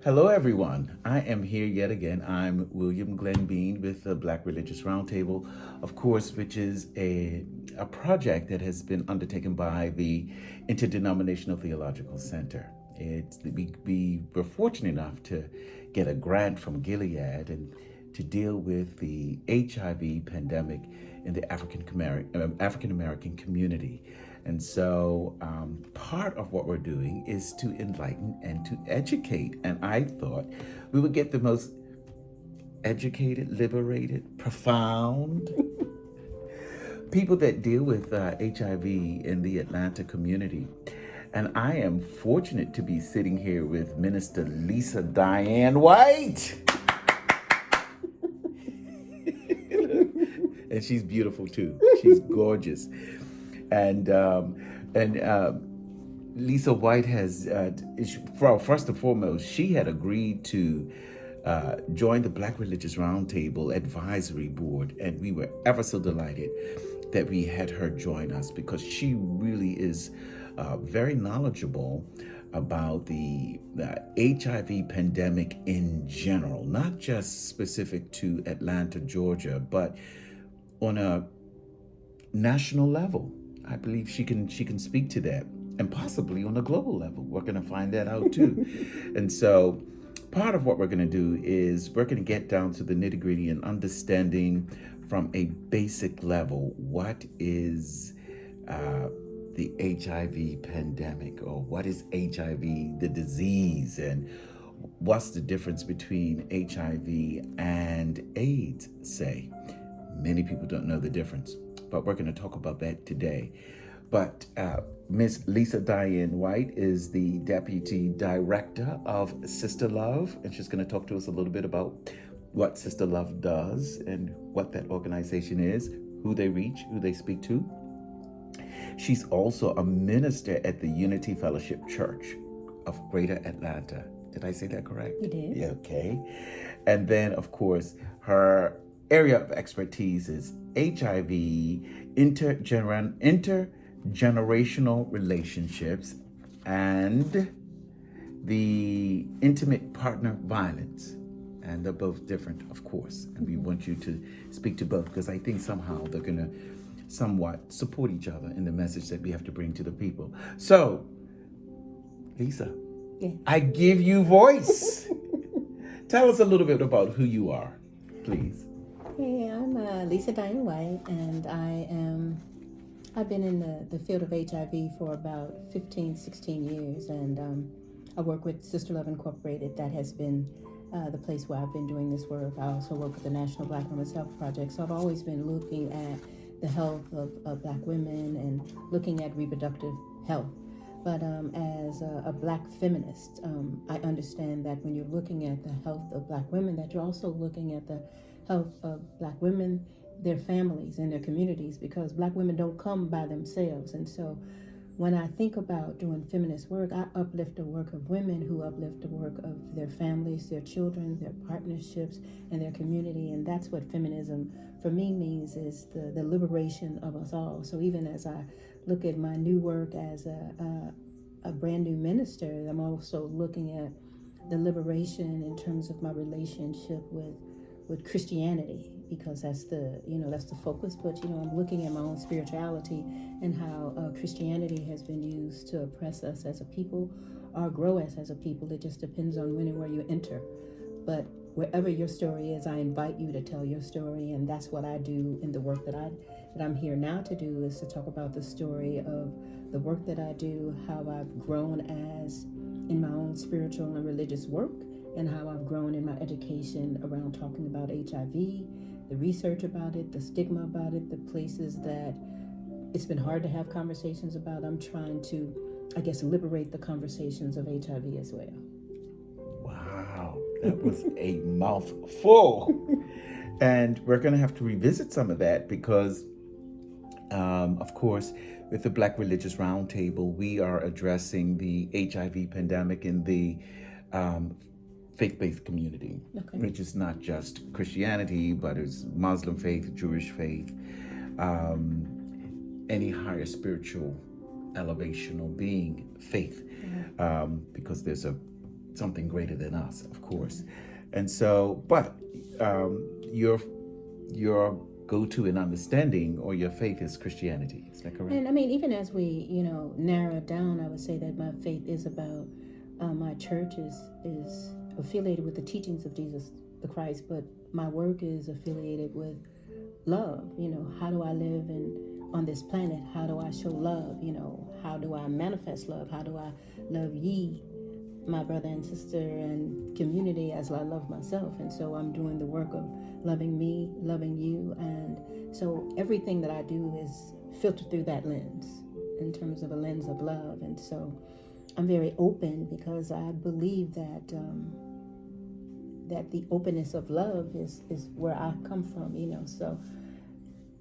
Hello, everyone. I am here yet again. I'm William Glenn Bean with the Black Religious Roundtable, of course, which is a project that has been undertaken by the Interdenominational Theological Center. We were fortunate enough to get a grant from Gilead and to deal with the HIV pandemic in the African American community. And so part of what we're doing is to enlighten and to educate. And I thought we would get the most educated, liberated, profound people that deal with HIV in the Atlanta community. And I am fortunate to be sitting here with Minister Lisa Diane White. And she's beautiful too. She's gorgeous. And Lisa White has, first and foremost, she had agreed to join the Black Religious Roundtable Advisory Board, and we were ever so delighted that we had her join us because she really is very knowledgeable about the HIV pandemic in general, not just specific to Atlanta, Georgia, but on a national level. I believe she can speak to that, and possibly on a global level. We're going to find that out too. And so part of what we're going to do is we're going to get down to the nitty-gritty and understanding from a basic level what is the HIV pandemic, or what is HIV, the disease, and what's the difference between HIV and AIDS, say. Many people don't know the difference, but we're going to talk about that today. But Miss Lisa Diane White is the Deputy Director of Sister Love, and she's going to talk to us a little bit about what Sister Love does and what that organization is, who they reach, who they speak to. She's also a minister at the Unity Fellowship Church of Greater Atlanta. Did I say that correct? You did. Yeah, okay. And then, of course, her area of expertise is HIV, intergenerational relationships, and the intimate partner violence. And they're both different, of course. And we want you to speak to both because I think somehow they're going to somewhat support each other in the message that we have to bring to the people. So, Lisa, Yeah. I give you voice. Tell us a little bit about who you are, please. Hey, I'm Lisa Diane White, and I've been in the field of HIV for about 15, 16 years, and I work with Sister Love Incorporated. That has been the place where I've been doing this work. I also work with the National Black Women's Health Project, so I've always been looking at the health of Black women and looking at reproductive health. But as a Black feminist, I understand that when you're looking at the health of Black women, that you're also looking at the health of Black women, their families, and their communities, because Black women don't come by themselves. And so when I think about doing feminist work, I uplift the work of women who uplift the work of their families, their children, their partnerships, and their community. And that's what feminism for me means, is the liberation of us all. So even as I look at my new work as a brand new minister, I'm also looking at the liberation in terms of my relationship with Christianity, because that's the focus. But I'm looking at my own spirituality and how Christianity has been used to oppress us as a people or grow us as a people. It just depends on when and where you enter. But wherever your story is, I invite you to tell your story, and that's what I do in the work that I'm here now to do, is to talk about the story of the work that I do, how I've grown as in my own spiritual and religious work, and how I've grown in my education around talking about HIV, the research about it, the stigma about it, the places that it's been hard to have conversations about. I'm trying to, I guess, liberate the conversations of HIV as well. Wow, that was a mouthful. And we're going to have to revisit some of that because, of course, with the Black Religious Roundtable, we are addressing the HIV pandemic in the faith-based community, Okay. which is not just Christianity, but it's Muslim faith, Jewish faith, any higher spiritual elevation or being faith, because there's a something greater than us, of course. And so, but your go-to in understanding or your faith is Christianity. Is that correct? And I mean, even as we, narrow it down, I would say that my faith is about my church is affiliated with the teachings of Jesus the Christ, but my work is affiliated with love. How do I live on this planet? How do I show love? How do I manifest love? How do I love ye, my brother and sister and community, as I love myself? And so I'm doing the work of loving me, loving you, and so everything that I do is filtered through that lens, in terms of a lens of love. And so I'm very open because I believe that that the openness of love is where I come from. So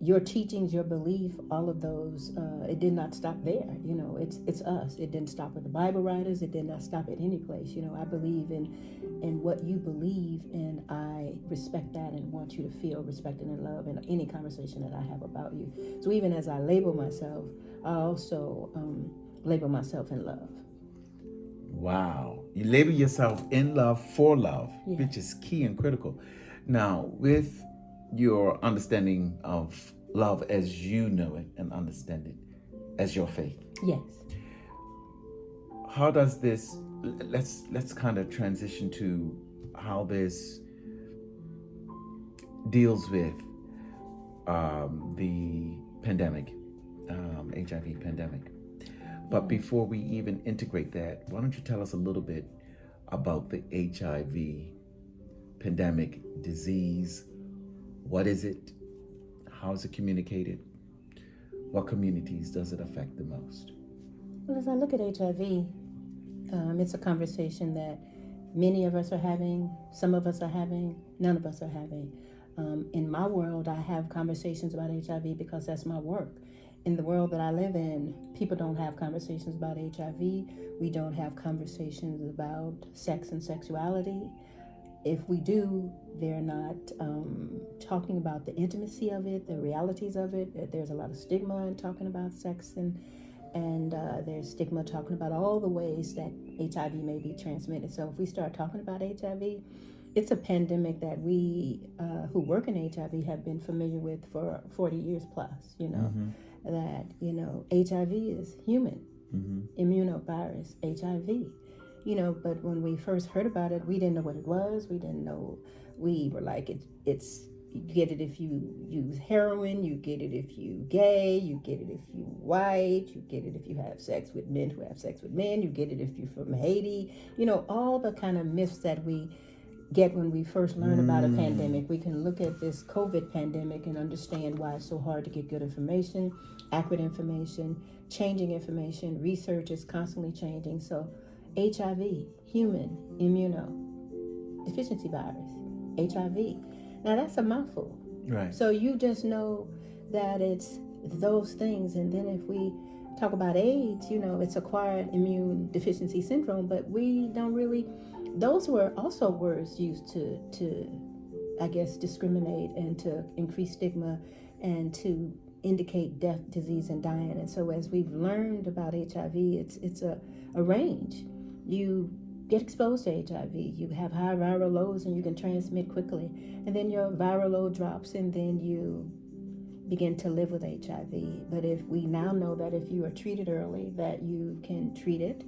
your teachings, your belief, all of those, it did not stop there. It's us. It didn't stop with the Bible writers. It did not stop at any place. I believe in what you believe, and I respect that and want you to feel respected and loved in any conversation that I have about you. So even as I label myself, I also label myself in love. Wow. You label yourself in love for love, Yeah. which is key and critical. Now, with your understanding of love as you know it and understand it as your faith. Yes. How does this, let's kind of transition to how this deals with the pandemic, HIV pandemic. But before we even integrate that, why don't you tell us a little bit about the HIV pandemic disease? What is it? How is it communicated? What communities does it affect the most? Well, as I look at HIV, it's a conversation that many of us are having, some of us are having, none of us are having. In my world, I have conversations about HIV because that's my work. In the world that I live in, people don't have conversations about HIV. We don't have conversations about sex and sexuality. If we do, they're not talking about the intimacy of it, the realities of it. There's a lot of stigma in talking about sex, and there's stigma talking about all the ways that HIV may be transmitted. So if we start talking about HIV, it's a pandemic that we who work in HIV have been familiar with for 40 years plus, that, HIV is human, immunovirus, HIV. But when we first heard about it, we didn't know what it was. We didn't know. We were like, it's you get it if you use heroin, you get it if you gay, you get it if you white, you get it if you have sex with men who have sex with men, you get it if you're from Haiti. All the kind of myths that we get when we first learn about a pandemic. We can look at this COVID pandemic and understand why it's so hard to get good information, accurate information, changing information. Research is constantly changing. So HIV, human immunodeficiency virus, HIV. Now that's a mouthful. Right. So you just know that it's those things. And then if we talk about AIDS, it's acquired immune deficiency syndrome, but we don't really, those were also words used to I guess, discriminate and to increase stigma and to indicate death, disease, and dying. And so as we've learned about HIV, it's a range. You get exposed to HIV, you have high viral loads and you can transmit quickly. And then your viral load drops and then you begin to live with HIV. But if we now know that if you are treated early, that you can treat it,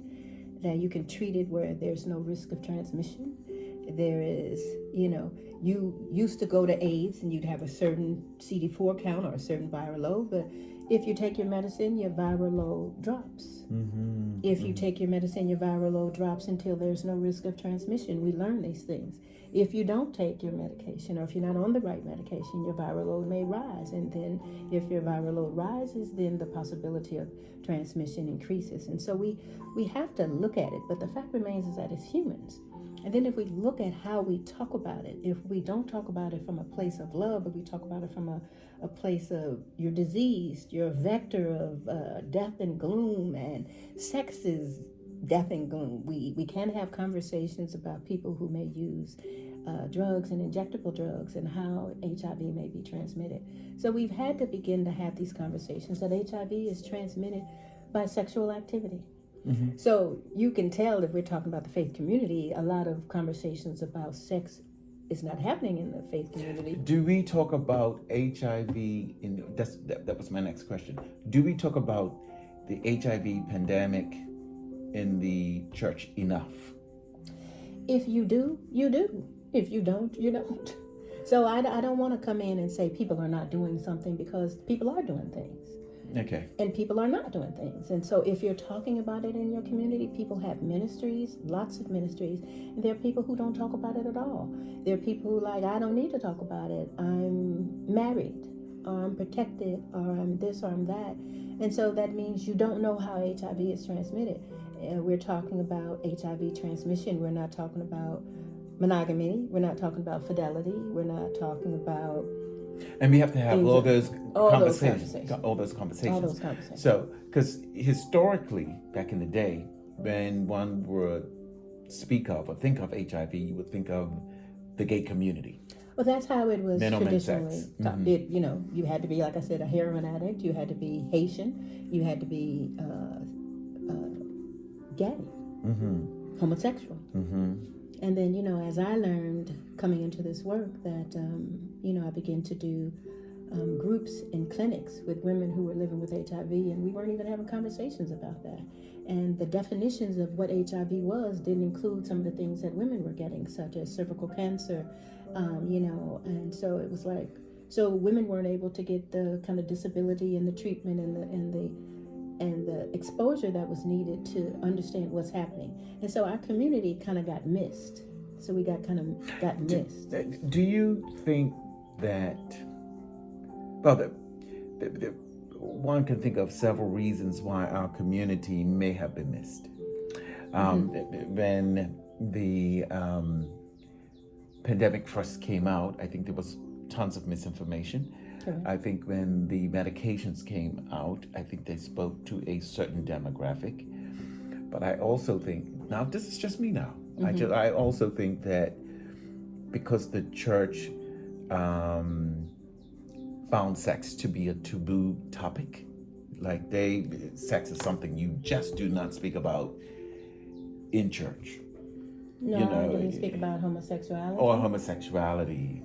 where there's no risk of transmission. There is, you used to go to AIDS and you'd have a certain CD4 count or a certain viral load, but if you take your medicine, your viral load drops. If you take your medicine, your viral load drops until there's no risk of transmission. We learn these things. If you don't take your medication, or if you're not on the right medication, your viral load may rise. And then if your viral load rises, then the possibility of transmission increases. And so we have to look at it. But the fact remains is that it's humans. And then if we look at how we talk about it, if we don't talk about it from a place of love, but we talk about it from a place of you're diseased, you're a vector of death and gloom, and sex is death and gloom. We can have conversations about people who may use drugs and injectable drugs and how HIV may be transmitted. So we've had to begin to have these conversations that HIV is transmitted by sexual activity. So you can tell if we're talking about the faith community, a lot of conversations about sex is not happening in the faith community. Do we talk about HIV that was my next question. Do we talk about the HIV pandemic in the church enough? If you do, you do. If you don't, you don't. So I don't want to come in and say people are not doing something, because people are doing things. Okay. And people are not doing things. And so if you're talking about it in your community, people have ministries, lots of ministries. And there are people who don't talk about it at all. There are people who I don't need to talk about it. I'm married, or I'm protected, or I'm this, or I'm that. And so that means you don't know how HIV is transmitted. We're talking about HIV transmission. We're not talking about monogamy. We're not talking about fidelity. We're not talking about... And we have to have all those conversations. So, because historically, back in the day, when one would speak of or think of HIV, you would think of the gay community. Well, that's how it was traditionally. Sex. You had to be, like I said, a heroin addict. You had to be Haitian. You had to be gay, homosexual. And then, as I learned coming into this work that, I began to do groups in clinics with women who were living with HIV, and we weren't even having conversations about that. And the definitions of what HIV was didn't include some of the things that women were getting, such as cervical cancer, and so it was so women weren't able to get the kind of disability and the treatment and the exposure that was needed to understand what's happening. And so our community kind of got missed. So we got missed. Do you think that, one can think of several reasons why our community may have been missed. When the pandemic first came out, I think there was tons of misinformation. Correct. I think when the medications came out, I think they spoke to a certain demographic. But I also think, now this is just me now, I also think that because the church found sex to be a taboo topic, sex is something you just do not speak about in church. No, I didn't speak about homosexuality. Or homosexuality.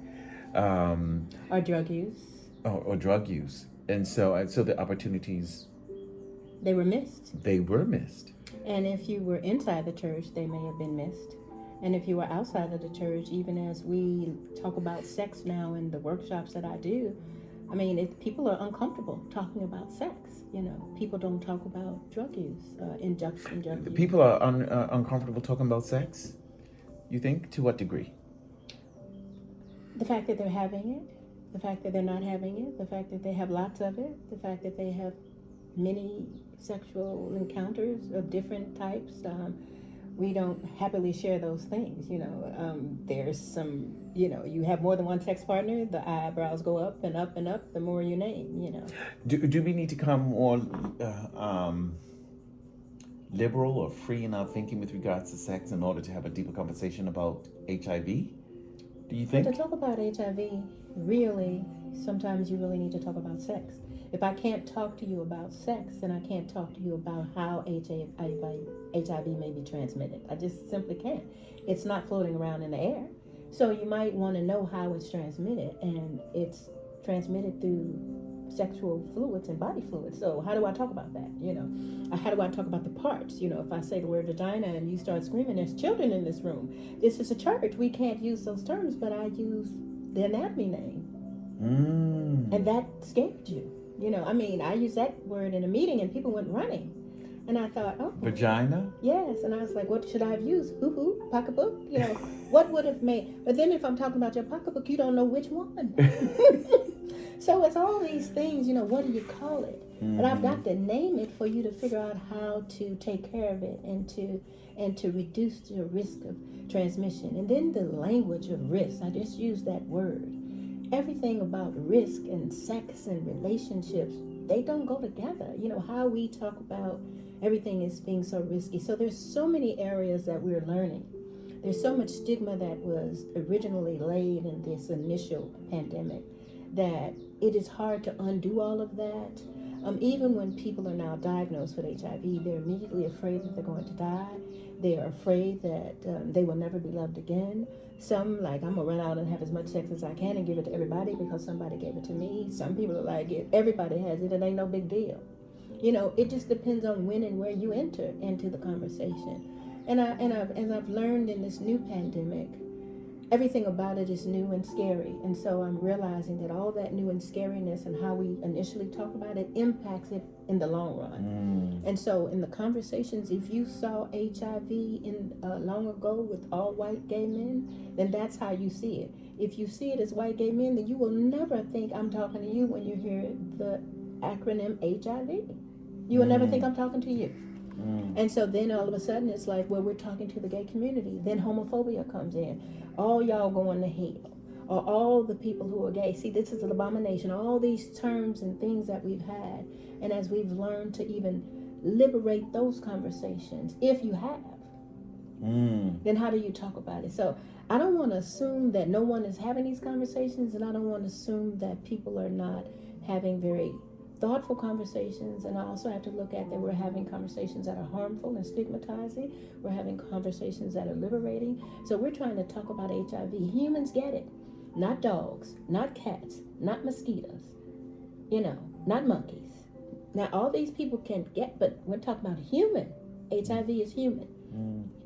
Or drug use. Or drug use. And so the opportunities... They were missed. They were missed. And if you were inside the church, they may have been missed. And if you were outside of the church, even as we talk about sex now in the workshops that I do, people are uncomfortable talking about sex. People don't talk about drug use, injection drug use. People are uncomfortable talking about sex, you think? To what degree? The fact that they're having it, the fact that they're not having it, the fact that they have lots of it, the fact that they have many sexual encounters of different types. We don't happily share those things. There's some, you have more than one sex partner, the eyebrows go up and up and up the more you name, Do we need to come more liberal or free in our thinking with regards to sex in order to have a deeper conversation about HIV? Do you think? To talk about HIV, really, sometimes you really need to talk about sex. If I can't talk to you about sex, then I can't talk to you about how HIV may be transmitted. I just simply can't. It's not floating around in the air. So you might want to know how it's transmitted, and it's transmitted through sexual fluids and body fluids. So how do I talk about that? How do I talk about the parts? If I say the word vagina and you start screaming, there's children in this room. This is a church. We can't use those terms, but I use the anatomy name. And that scared you. I used that word in a meeting and people went running. And I thought, oh. Vagina? Yes. And I was like, what should I have used? Hoo-hoo, pocketbook? What would have made... But then if I'm talking about your pocketbook, you don't know which one. So it's all these things, what do you call it? But I've got to name it for you to figure out how to take care of it and to reduce the risk of transmission. And then the language of risk, I just use that word. Everything about risk and sex and relationships, they don't go together. How we talk about everything is being so risky. So there's so many areas that we're learning. There's so much stigma that was originally laid in this initial pandemic that it is hard to undo all of that. Even when people are now diagnosed with HIV, they're immediately afraid that they're going to die. They are afraid that they will never be loved again. Some, like, I'm going to run out and have as much sex as I can and give it to everybody because somebody gave it to me. Some people are like, everybody has it, it ain't no big deal. It just depends on when and where you enter into the conversation. As I've learned in this new pandemic, everything about it is new and scary. And so I'm realizing that all that new and scariness and how we initially talk about it impacts it in the long run. And so in the conversations, if you saw HIV in long ago with all white gay men, then that's how you see it. If you see it as white gay men, then you will never think I'm talking to you when you hear the acronym HIV. You will never think I'm talking to you. And so then all of a sudden it's like, well, we're talking to the gay community. Then homophobia comes in. All y'all going to hell. Or all the people who are gay. See, this is an abomination. All these terms and things that we've had. And as we've learned to even liberate those conversations, if you have, then how do you talk about it? So I don't want to assume that no one is having these conversations, and I don't want to assume that people are not having very thoughtful conversations. And I also have to look at that we're having conversations that are harmful and stigmatizing. We're having conversations that are liberating. So we're trying to talk about HIV. Humans get it. Not dogs, not cats, not mosquitoes, not monkeys. Now all these people can get, but we're talking about human. HIV is human.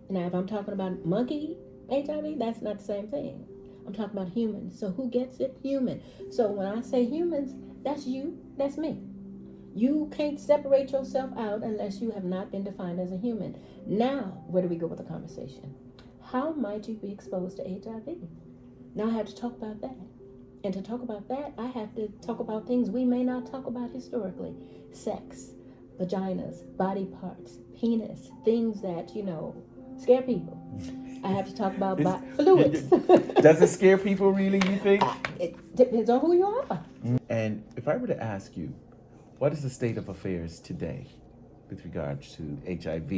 Now if I'm talking about monkey HIV, that's not the same thing. I'm talking about humans. So who gets it? Human. So when I say humans, that's you, that's me. You can't separate yourself out unless you have not been defined as a human. Now, where do we go with the conversation? How might you be exposed to HIV? Now I have to talk about that. And to talk about that, I have to talk about things we may not talk about historically. Sex, vaginas, body parts, penis, things that, scare people. I have to talk about fluids. Does it scare people really, you think? It depends on who you are. And if I were to ask you, what is the state of affairs today with regards to HIV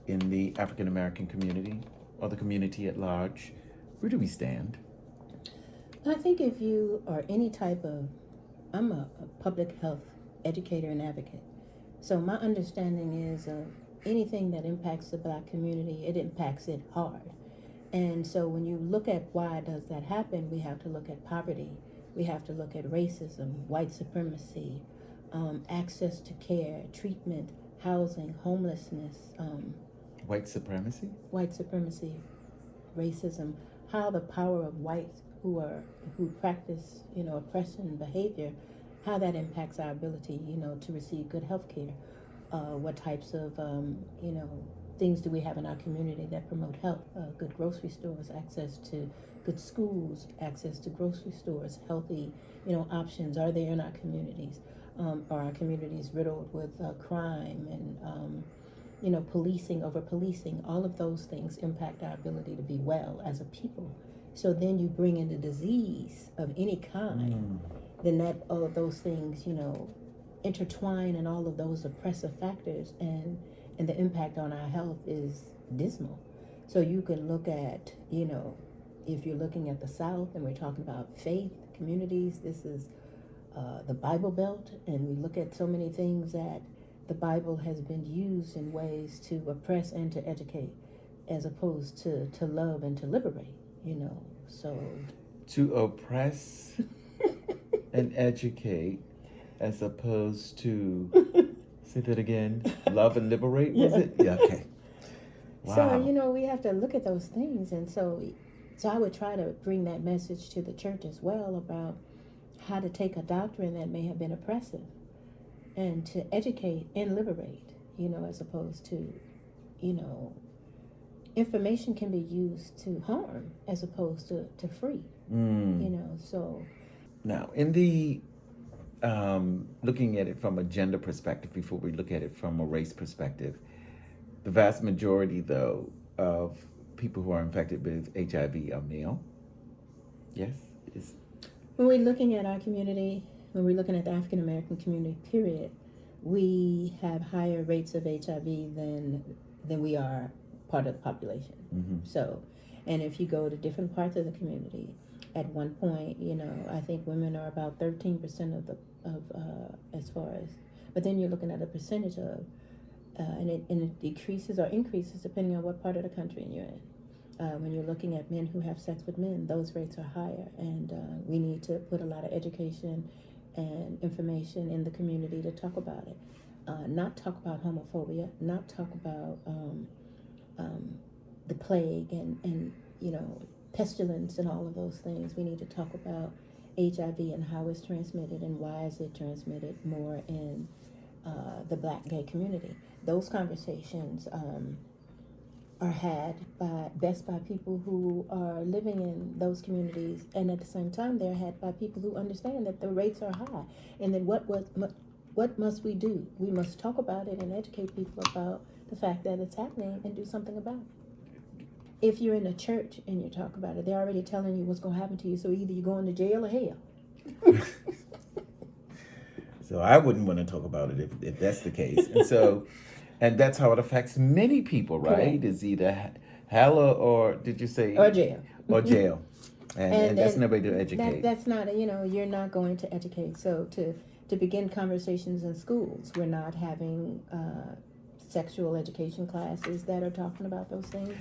in the African American community or the community at large? Where do we stand? I think if you are any type of, I'm a public health educator and advocate. So my understanding is of anything that impacts the Black community, it impacts it hard. And so when you look at why does that happen, we have to look at poverty. We have to look at racism, white supremacy, access to care, treatment, housing, homelessness. White supremacy? White supremacy, racism, how the power of whites who practice, oppression behavior, how that impacts our ability, to receive good health care. What types of, things do we have in our community that promote health? Good grocery stores, access to good schools, access to grocery stores, healthy, options are there in our communities? Are our communities riddled with crime and, policing, over policing? All of those things impact our ability to be well as a people. So then you bring in the disease of any kind, then that all of those things, intertwine, and all of those oppressive factors, and the impact on our health is dismal. So you can look at, if you're looking at the South and we're talking about faith communities, this is the Bible Belt, and we look at so many things that the Bible has been used in ways to oppress and to educate, as opposed to love and to liberate, so. To oppress and educate, as opposed to, say that again, love and liberate, was it? Yeah, okay. Wow. So, we have to look at those things. And so I would try to bring that message to the church as well about how to take a doctrine that may have been oppressive and to educate and liberate, as opposed to, information can be used to harm as opposed to free, so. Now, in the looking at it from a gender perspective before we look at it from a race perspective, the vast majority, though, of people who are infected with HIV are male. Yes? When we're looking at our community, when we're looking at the African American community, period, we have higher rates of HIV than we are part of the population. Mm-hmm. So, and if you go to different parts of the community, at one point, I think women are about 13% of as far as but then you're looking at a percentage of, and it decreases or increases depending on what part of the country you're in. When you're looking at men who have sex with men, those rates are higher, and we need to put a lot of education and information in the community to talk about it. Not talk about homophobia, not talk about the plague and pestilence and all of those things. We need to talk about HIV and how it's transmitted and why is it transmitted more in the Black gay community. Those conversations are had best by people who are living in those communities, and at the same time they're had by people who understand that the rates are high, and then what must we do? We must talk about it and educate people about the fact that it's happening and do something about it. If you're in a church and you talk about it, they're already telling you what's going to happen to you, so either you're going to jail or hell. So I wouldn't want to talk about it if that's the case. And that's how it affects many people, right? Correct. It's either hell or did you say? Or jail. Or jail. And that's no way to educate. That's not, you're not going to educate. So to begin conversations in schools, we're not having sexual education classes that are talking about those things.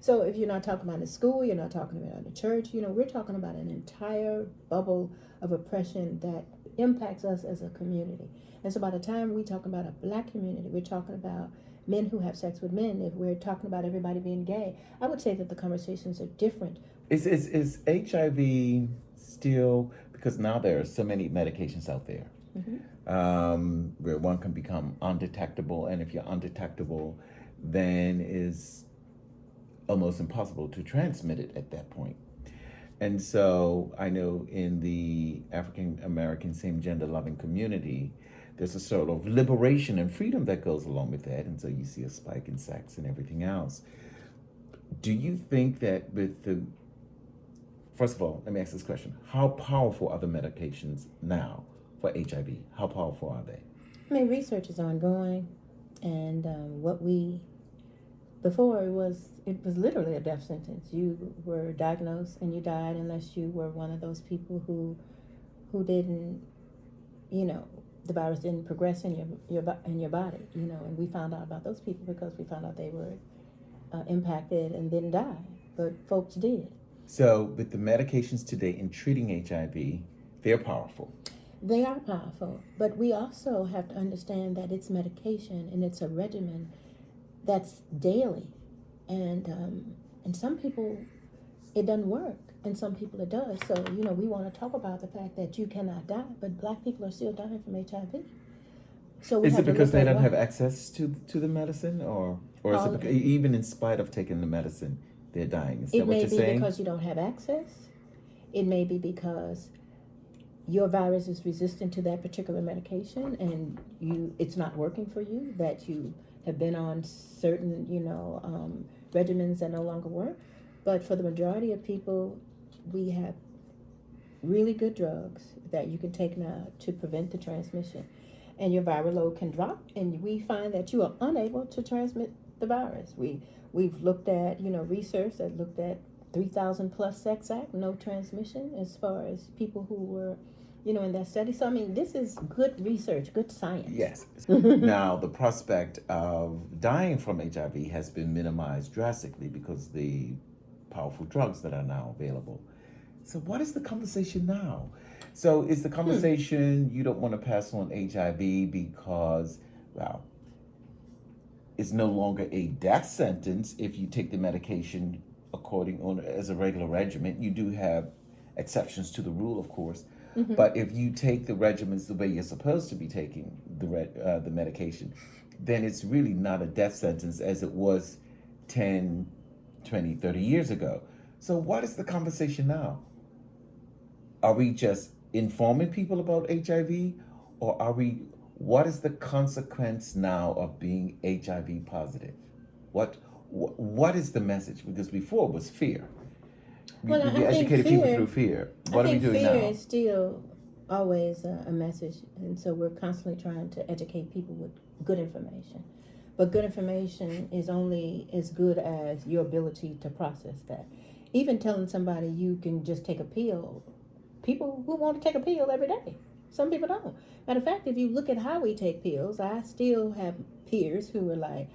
So if you're not talking about it in school, you're not talking about it in church, we're talking about an entire bubble of oppression that impacts us as a community. And so by the time we talk about a Black community, we're talking about men who have sex with men. If we're talking about everybody being gay, I would say that the conversations are different. Is HIV still, because now there are so many medications out there, where one can become undetectable, and if you're undetectable, then it's almost impossible to transmit it at that point. And so I know in the African American same gender loving community, there's a sort of liberation and freedom that goes along with that. And so you see a spike in sex and everything else. Do you think that first of all, let me ask this question. How powerful are the medications now for HIV? How powerful are they? I mean, research is ongoing. And before it was literally a death sentence. You were diagnosed and you died unless you were one of those people who didn't, the virus didn't progress in your body, and we found out about those people because we found out they were impacted and didn't die, but folks did. So with the medications today in treating HIV, they're powerful. They are powerful, but we also have to understand that it's medication and it's a regimen that's daily, and some people it doesn't work, and some people it does. So we want to talk about the fact that you cannot die, but Black people are still dying from HIV. So is it because they don't have access to the medicine, or is it because, even in spite of taking the medicine, they're dying? Is that what you're saying? It may be because you don't have access. It may be because your virus is resistant to that particular medication, and it's not working for you. That you have been on certain, regimens that no longer work. But for the majority of people, we have really good drugs that you can take now to prevent the transmission. And your viral load can drop, and we find that you are unable to transmit the virus. We've looked at, research that looked at 3,000 plus sex act, no transmission as far as people who were in that study. So, I mean, this is good research, good science. Yes. Now, the prospect of dying from HIV has been minimized drastically because the powerful drugs that are now available. So what is the conversation now? So is the conversation you don't want to pass on HIV because, it's no longer a death sentence if you take the medication as a regular regimen. You do have exceptions to the rule, of course. Mm-hmm. But if you take the regimens the way you're supposed to be taking the medication, then it's really not a death sentence as it was 10, 20, 30 years ago. So what is the conversation now? Are we just informing people about HIV, or what is the consequence now of being HIV positive? What is the message? Because before it was fear. Well, we educated people through fear. What are we doing now? Fear is still always a message, and so we're constantly trying to educate people with good information. But good information is only as good as your ability to process that. Even telling somebody you can just take a pill, people who want to take a pill every day. Some people don't. Matter of fact, if you look at how we take pills, I still have peers who are like,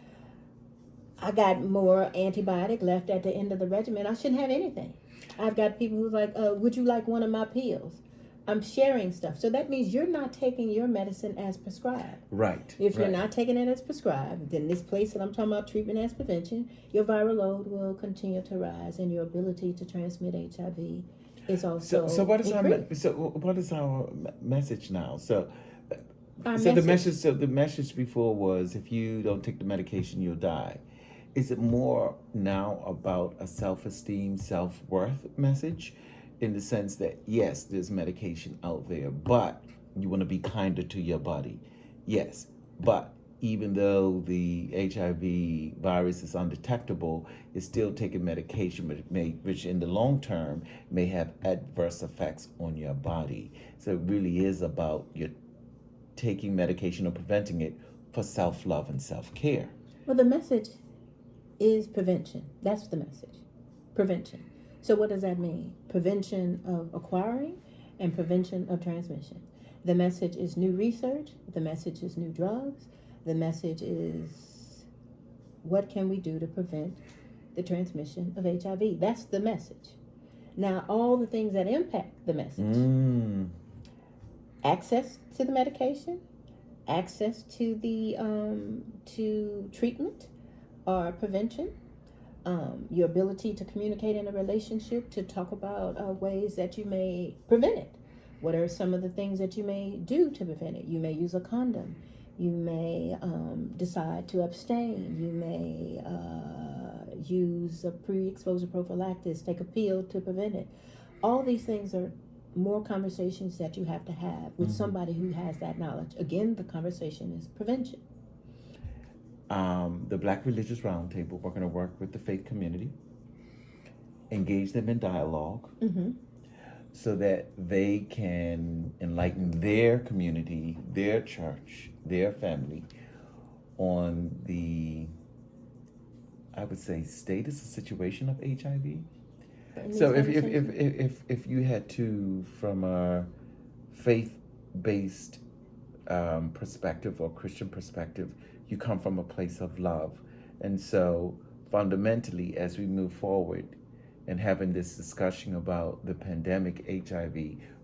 I got more antibiotic left at the end of the regimen. I shouldn't have anything. I've got people who's like, would you like one of my pills? I'm sharing stuff. So that means you're not taking your medicine as prescribed. Right. If you're right. not taking it as prescribed, then this place that I'm talking about, treatment as prevention, your viral load will continue to rise and your ability to transmit HIV is also So what is increased. what is our message now? Our The message before was, if you don't take the medication, you'll die. Is it more now about a self-esteem, self-worth message, in the sense that yes, there's medication out there, but you want to be kinder to your body? Yes, but even though the HIV virus is undetectable, it's still taking medication, which in the long term may have adverse effects on your body. So it really is about your taking medication or preventing it for self-love and self-care. Well, the message is prevention. That's the message. Prevention. So what does that mean? Prevention of acquiring and prevention of transmission. The message is new research. The message is new drugs. The message is what can we do to prevent the transmission of HIV? That's the message. Now, all the things that impact the message. Access to the medication, access to the to treatment or prevention, your ability to communicate in a relationship, to talk about ways that you may prevent it. What are some of the things that you may do to prevent it? You may use a condom. You may decide to abstain. You may use a pre-exposure prophylaxis, take a pill to prevent it. All these things are more conversations that you have to have with somebody who has that knowledge. Again, the conversation is prevention. The Black Religious Roundtable, we're going to work with the faith community, engage them in dialogue, so that they can enlighten their community, their church, their family on the, I would say, status, the situation of HIV. So if you had to, from a faith-based perspective or Christian perspective, you come from a place of love. And so fundamentally, as we move forward and having this discussion about the pandemic HIV,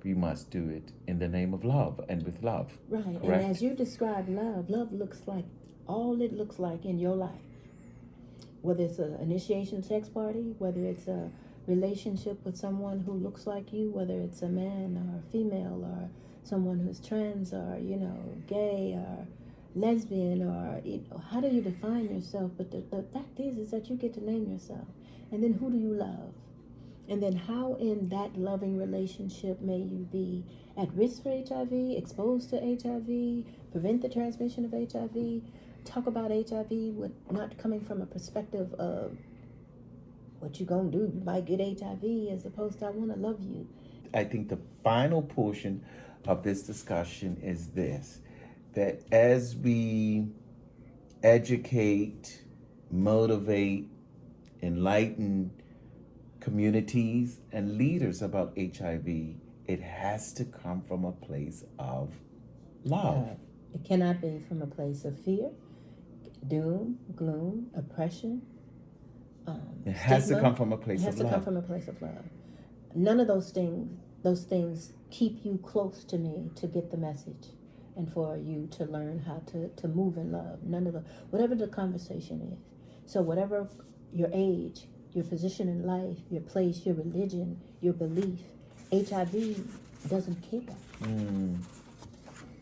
we must do it in the name of love and with love. Right. Correct? And as you describe love, love looks like all it looks like in your life. Whether it's an initiation sex party, whether it's a relationship with someone who looks like you, whether it's a man or a female or someone who's trans or, gay or lesbian, or how do you define yourself? But the fact is that you get to name yourself. And then who do you love? And then how in that loving relationship may you be at risk for HIV, exposed to HIV, prevent the transmission of HIV, talk about HIV with not coming from a perspective of what you gonna do, you might get HIV, as opposed to I want to love you. I think the final portion of this discussion is this, that as we educate, motivate, enlighten communities and leaders about HIV, it has to come from a place of love. It cannot be from a place of fear, doom, gloom, oppression. It has stigma. to come from a place of love. It has to come from a place of love. None of those things keep you close to me to get the message and for you to learn how to move in love. None of the, whatever the conversation is. So whatever your age, your position in life, your place, your religion, your belief, HIV doesn't care.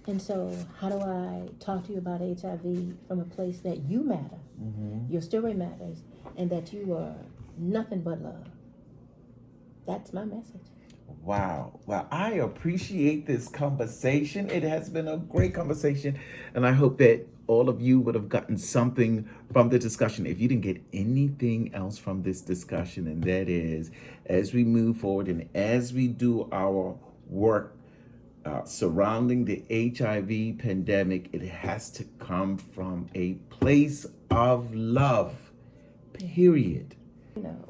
And so how do I talk to you about HIV from a place that you matter, your story matters, and that you are nothing but love? That's my message. Wow. Well, I appreciate this conversation. It has been a great conversation, and I hope that all of you would have gotten something from the discussion. If you didn't get anything else from this discussion, and that is, as we move forward and as we do our work surrounding the HIV pandemic, it has to come from a place of love, period.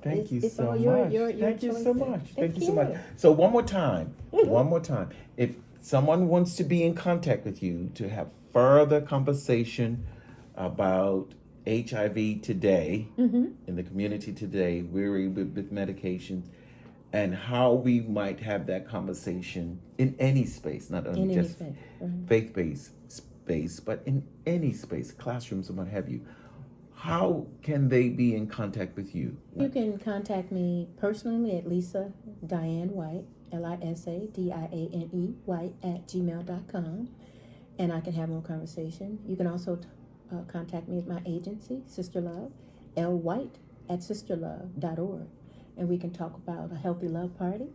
Thank you so much. Thank you so much. Thank you so much. So one more time, someone wants to be in contact with you to have further conversation about HIV today, in the community today, weary with medications, and how we might have that conversation in any space, not only In any just space. Right. faith-based space, but in any space, classrooms and what have you. How can they be in contact with you? You can contact me personally at Lisa Diane White, LISADIANE White at gmail.com, and I can have more conversation. You can also contact me at my agency, Sister Love, L White at sisterlove.org, and we can talk about a healthy love party.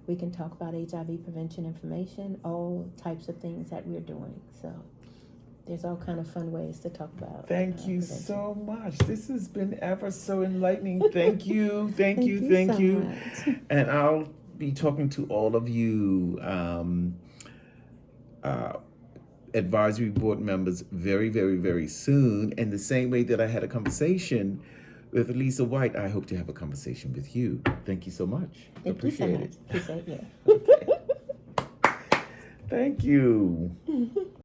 We can talk about HIV prevention information, all types of things that we're doing. So there's all kind of fun ways to talk about. Thank you prevention. so much. This has been ever so enlightening. Thank you, thank you, so thank you. much. And I'll be talking to all of you advisory board members very, very, very soon. And the same way that I had a conversation with Lisa White, I hope to have a conversation with you. Thank you so much. Thank you so Appreciate much. it. Appreciate you. Okay. Thank you.